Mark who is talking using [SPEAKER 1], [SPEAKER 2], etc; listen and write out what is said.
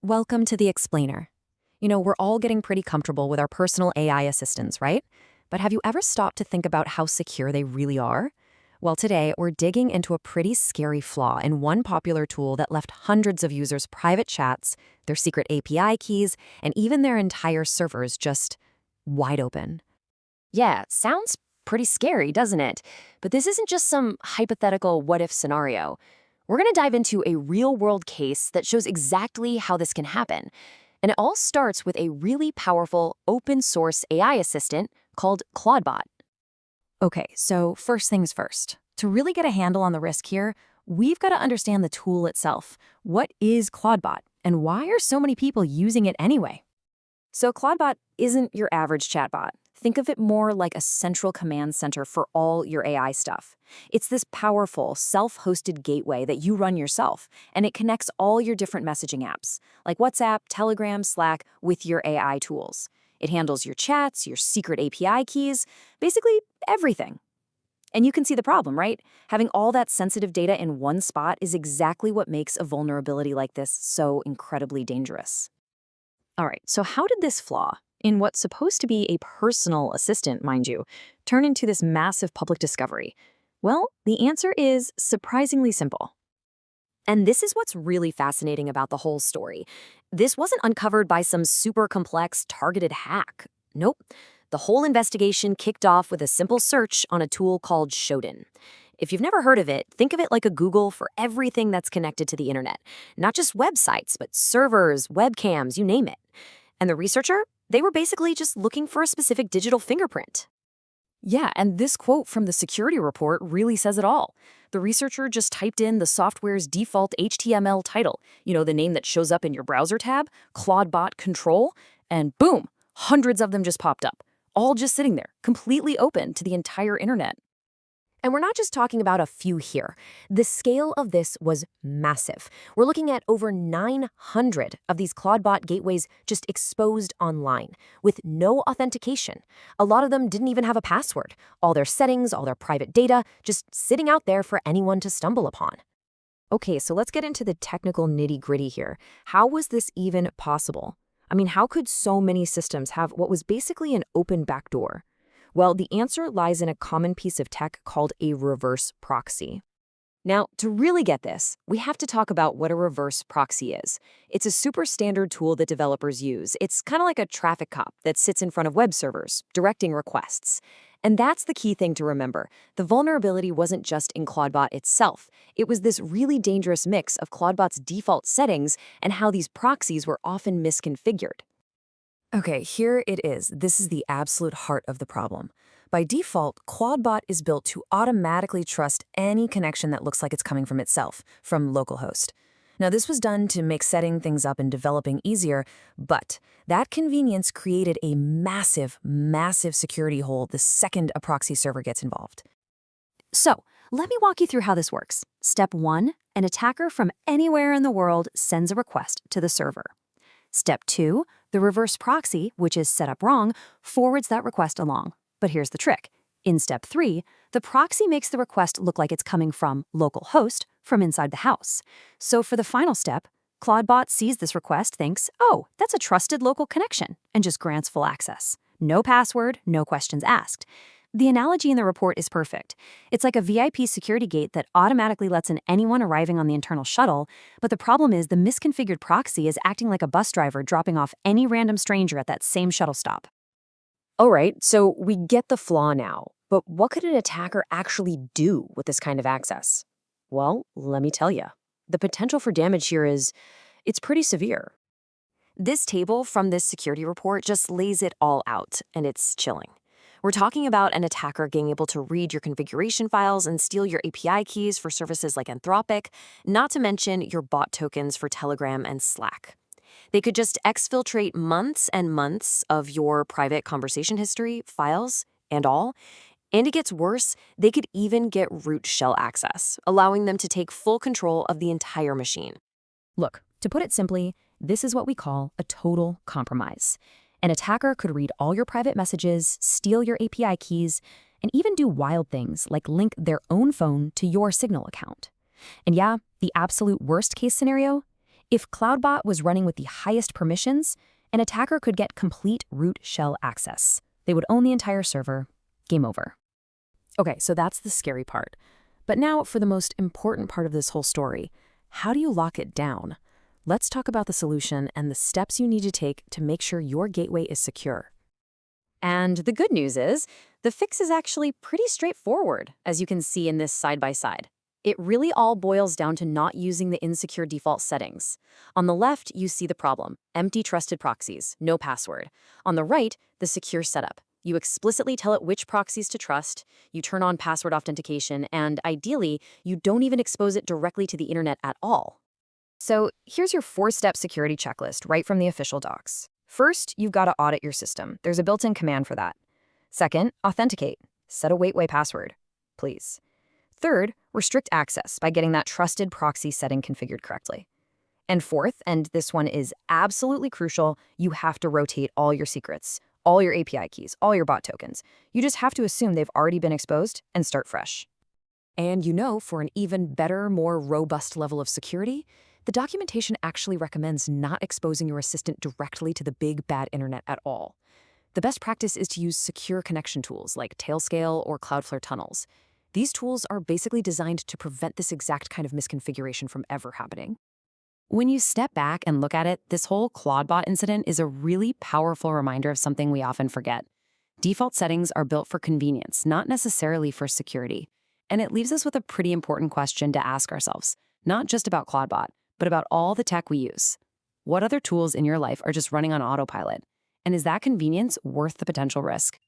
[SPEAKER 1] Welcome to the Explainer. You know, we're all getting pretty comfortable with our personal AI assistants, right? But have you ever stopped to think about how secure they really are? Well, today we're digging into a pretty scary flaw in one popular tool that left hundreds of users' private chats, their secret API keys, and even their entire servers just wide open.
[SPEAKER 2] Yeah, sounds pretty scary, doesn't it? But this isn't just some hypothetical what-if scenario. We're going to dive into a real-world case that shows exactly how this can happen. And it all starts with a really powerful open-source AI assistant called Clawdbot.
[SPEAKER 1] Okay, so first things first. To really get a handle on the risk here, we've got to understand the tool itself. What is Clawdbot, and why are so many people using it anyway?
[SPEAKER 2] So Clawdbot isn't your average chatbot. Think of it more like a central command center for all your AI stuff. It's this powerful, self-hosted gateway that you run yourself, and it connects all your different messaging apps, like WhatsApp, Telegram, Slack, with your AI tools. It handles your chats, your secret API keys, basically everything. And you can see the problem, right? Having all that sensitive data in one spot is exactly what makes a vulnerability like this so incredibly dangerous.
[SPEAKER 1] All right, so how did this flaw, in what's supposed to be a personal assistant, mind you, turn into this massive public discovery? Well, the answer is surprisingly simple.
[SPEAKER 2] And this is what's really fascinating about the whole story. This wasn't uncovered by some super complex targeted hack. Nope. The whole investigation kicked off with a simple search on a tool called Shodan. If you've never heard of it, think of it like a Google for everything that's connected to the internet. Not just websites, but servers, webcams, you name it. And the researcher, they were basically just looking for a specific digital fingerprint.
[SPEAKER 1] Yeah, and this quote from the security report really says it all. The researcher just typed in the software's default HTML title, the name that shows up in your browser tab, Clawdbot Control, and boom, hundreds of them just popped up, all just sitting there, completely open to the entire internet.
[SPEAKER 2] And we're not just talking about a few here. The scale of this was massive. We're looking at over 900 of these Clawdbot gateways just exposed online with no authentication. A lot of them didn't even have a password. All their settings, all their private data, just sitting out there for anyone to stumble upon.
[SPEAKER 1] Okay, so let's get into the technical nitty-gritty here. How was this even possible? I mean, how could so many systems have what was basically an open backdoor? Well, the answer lies in a common piece of tech called a reverse proxy.
[SPEAKER 2] Now, to really get this, we have to talk about what a reverse proxy is. It's a super standard tool that developers use. It's kind of like a traffic cop that sits in front of web servers, directing requests. And that's the key thing to remember. The vulnerability wasn't just in Clawdbot itself. It was this really dangerous mix of Clawdbot's default settings and how these proxies were often misconfigured.
[SPEAKER 1] Okay, here it is. This is the absolute heart of the problem. By default, Clawdbot is built to automatically trust any connection that looks like it's coming from itself, from localhost. Now, this was done to make setting things up and developing easier, but that convenience created a massive, massive security hole the second a proxy server gets involved.
[SPEAKER 2] So, let me walk you through how this works. Step 1, an attacker from anywhere in the world sends a request to the server. Step 2, the reverse proxy, which is set up wrong, forwards that request along. But here's the trick. In step 3, the proxy makes the request look like it's coming from localhost, from inside the house. So for the final step, Clawdbot sees this request, thinks, oh, that's a trusted local connection, and just grants full access. No password, no questions asked. The analogy in the report is perfect. It's like a VIP security gate that automatically lets in anyone arriving on the internal shuttle, but the problem is the misconfigured proxy is acting like a bus driver dropping off any random stranger at that same shuttle stop. All right, so we get the flaw now, but what could an attacker actually do with this kind of access? Well, let me tell you. The potential for damage here it's pretty severe. This table from this security report just lays it all out, and it's chilling. We're talking about an attacker being able to read your configuration files and steal your API keys for services like Anthropic, not to mention your bot tokens for Telegram and Slack. They could just exfiltrate months and months of your private conversation history, files, and all. And it gets worse, they could even get root shell access, allowing them to take full control of the entire machine.
[SPEAKER 1] Look, to put it simply, this is what we call a total compromise. An attacker could read all your private messages, steal your API keys, and even do wild things like link their own phone to your Signal account. And yeah, the absolute worst case scenario?
[SPEAKER 2] If Clawdbot was running with the highest permissions, an attacker could get complete root shell access. They would own the entire server. Game over.
[SPEAKER 1] Okay, so that's the scary part. But now for the most important part of this whole story. How do you lock it down? Let's talk about the solution and the steps you need to take to make sure your gateway is secure.
[SPEAKER 2] And the good news is, the fix is actually pretty straightforward, as you can see in this side-by-side. It really all boils down to not using the insecure default settings. On the left, you see the problem, empty trusted proxies, no password. On the right, the secure setup. You explicitly tell it which proxies to trust, you turn on password authentication, and ideally, you don't even expose it directly to the internet at all. So here's your 4-step security checklist right from the official docs. First, you've got to audit your system. There's a built-in command for that. Second, authenticate. Set a gateway password, please. Third, restrict access by getting that trusted proxy setting configured correctly. And fourth, and this one is absolutely crucial, you have to rotate all your secrets, all your API keys, all your bot tokens. You just have to assume they've already been exposed and start fresh.
[SPEAKER 1] And for an even better, more robust level of security, the documentation actually recommends not exposing your assistant directly to the big bad internet at all. The best practice is to use secure connection tools like Tailscale or Cloudflare tunnels. These tools are basically designed to prevent this exact kind of misconfiguration from ever happening. When you step back and look at it, this whole Clawdbot incident is a really powerful reminder of something we often forget. Default settings are built for convenience, not necessarily for security. And it leaves us with a pretty important question to ask ourselves, not just about Clawdbot, but about all the tech we use. What other tools in your life are just running on autopilot? And is that convenience worth the potential risk?